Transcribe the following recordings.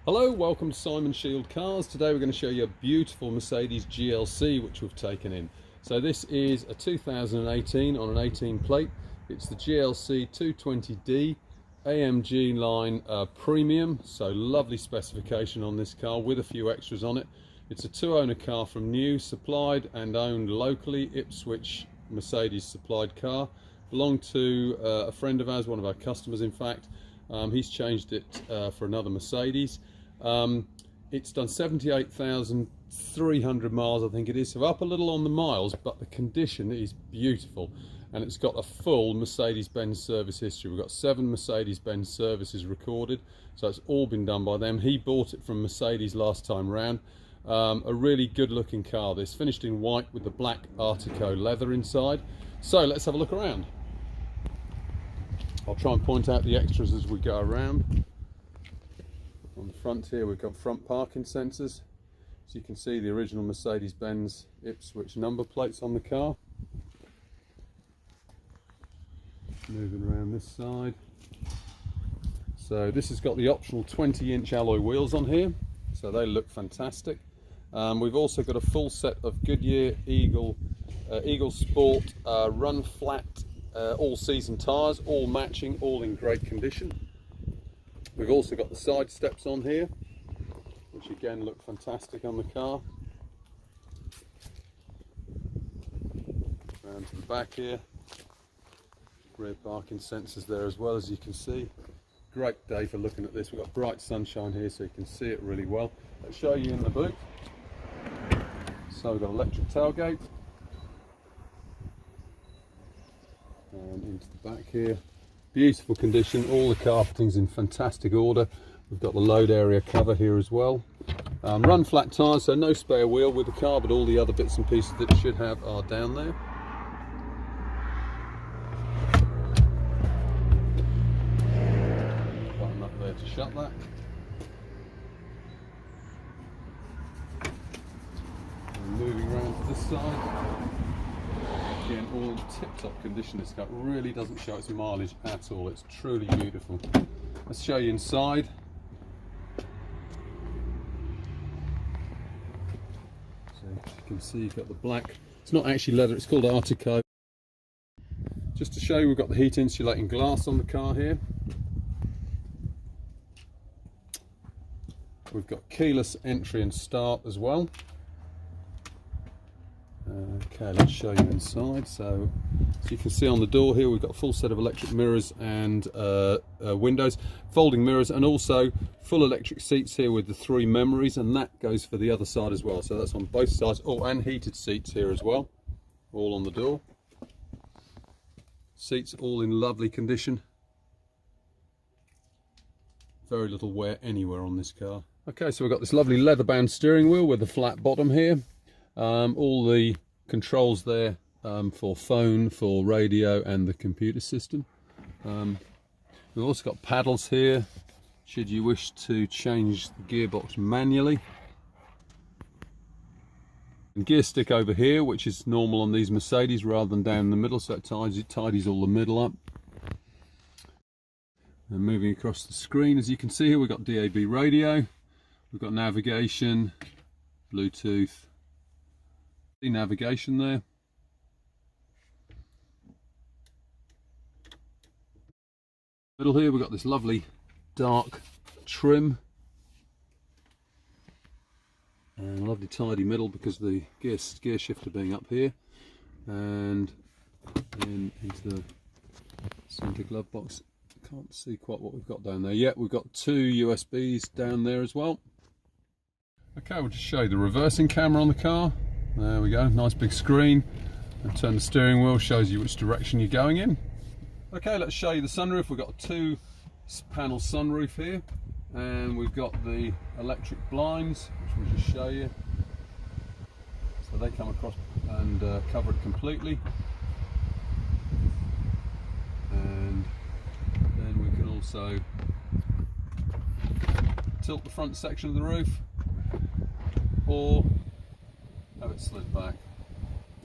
Hello, welcome to Simon Shield Cars. Today we're going to show you a beautiful Mercedes GLC which we've taken in. So this is a 2018 on an 18 plate. It's the GLC 220d AMG Line Premium. So lovely specification on this car with a few extras on it. It's a two-owner car from new, supplied and owned locally, Ipswich Mercedes supplied car. Belonged to a friend of ours, one of our customers in fact. He's changed it for another Mercedes. It's done 78,300 miles, I think it is, so up a little on the miles, but the condition is beautiful, and it's got a full Mercedes-Benz Service History. We've got 7 Mercedes-Benz services recorded, so it's all been done by them. He bought it from Mercedes last time round. A really good looking car, this, finished in white with the black Artico leather inside. So let's have a look around. I'll try and point out the extras as we go around. On the front here we've got front parking sensors, so you can see the original Mercedes-Benz Ipswich number plates on the car. Moving around this side, so this has got the optional 20-inch alloy wheels on here, so they look fantastic. We've also got a full set of Goodyear Eagle Sport Runflat all-season tyres, all matching, all in great condition. We've also got the side steps on here, which again look fantastic on the car. Round to the back here, rear parking sensors there as well, as you can see. Great day for looking at this. We've got bright sunshine here so you can see it really well. Let's show you in the boot. So we've got electric tailgate. And into the back here, beautiful condition, all the carpeting's in fantastic order. We've got the load area cover here as well. Run flat tyres, so no spare wheel with the car, but all the other bits and pieces that it should have are down there. Button up there to shut that. And moving around to this side. Again, all in tip-top condition. This car really doesn't show its mileage at all. It's truly beautiful. Let's show you inside. So you can see you've got the black. It's not actually leather, it's called Artico. Just to show you, we've got the heat insulating glass on the car here. We've got keyless entry and start as well. Okay, let's show you inside. So you can see on the door here we've got a full set of electric mirrors and windows, folding mirrors, and also full electric seats here with the 3 memories, and that goes for the other side as well, so that's on both sides. Oh, and heated seats here as well, all on the door. Seats all in lovely condition, very little wear anywhere on this car. Okay, so we've got this lovely leather bound steering wheel with a flat bottom here. All the controls there for phone, for radio and the computer system. We've also got paddles here should you wish to change the gearbox manually. And gear stick over here, which is normal on these Mercedes rather than down the middle, so it tidies all the middle up. And moving across the screen, as you can see here, we've got DAB radio, we've got navigation, Bluetooth, navigation there. Middle here we've got this lovely dark trim and a lovely tidy middle because of the gear shifter being up here, and then into the centre glove box. Can't see quite what we've got down there yet. We've got 2 USBs down there as well. Okay, we'll just show you the reversing camera on the car. There we go, nice big screen, and turn the steering wheel, shows you which direction you're going in. Okay, let's show you the sunroof. We've got a 2-panel sunroof here, and we've got the electric blinds, which we'll just show you. So they come across and cover it completely. And then we can also tilt the front section of the roof, or have it slid back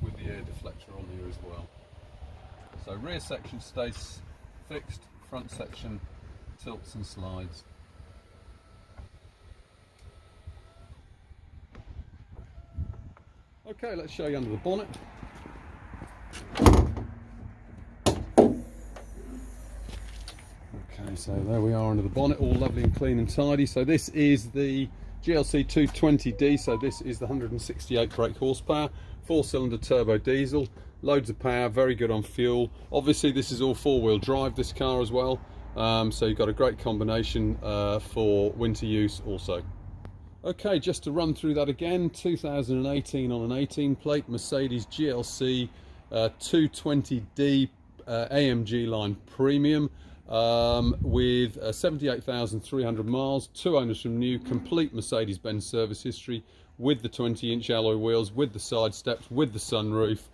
with the air deflector on here as well. So rear section stays fixed, front section tilts and slides. Okay, let's show you under the bonnet. Okay, so there we are under the bonnet, all lovely and clean and tidy. So this is the GLC 220d, so this is the 168 brake horsepower, 4-cylinder turbo diesel, loads of power, very good on fuel. Obviously this is all 4-wheel drive, this car as well, so you've got a great combination for winter use also. Okay, just to run through that again, 2018 on an 18 plate, Mercedes GLC 220d AMG Line Premium, with 78,300 miles, 2 owners from new, complete Mercedes-Benz Service History, with the 20-inch alloy wheels, with the side steps, with the sunroof.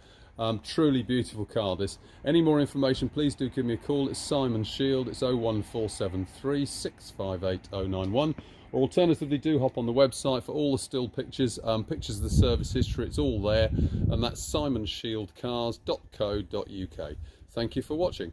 Truly beautiful car this. Any more information, please do give me a call. It's Simon Shield. It's 01473 658 091. Or alternatively, do hop on the website for all the still pictures, pictures of the service history. It's all there, and that's simonshieldcars.co.uk. Thank you for watching.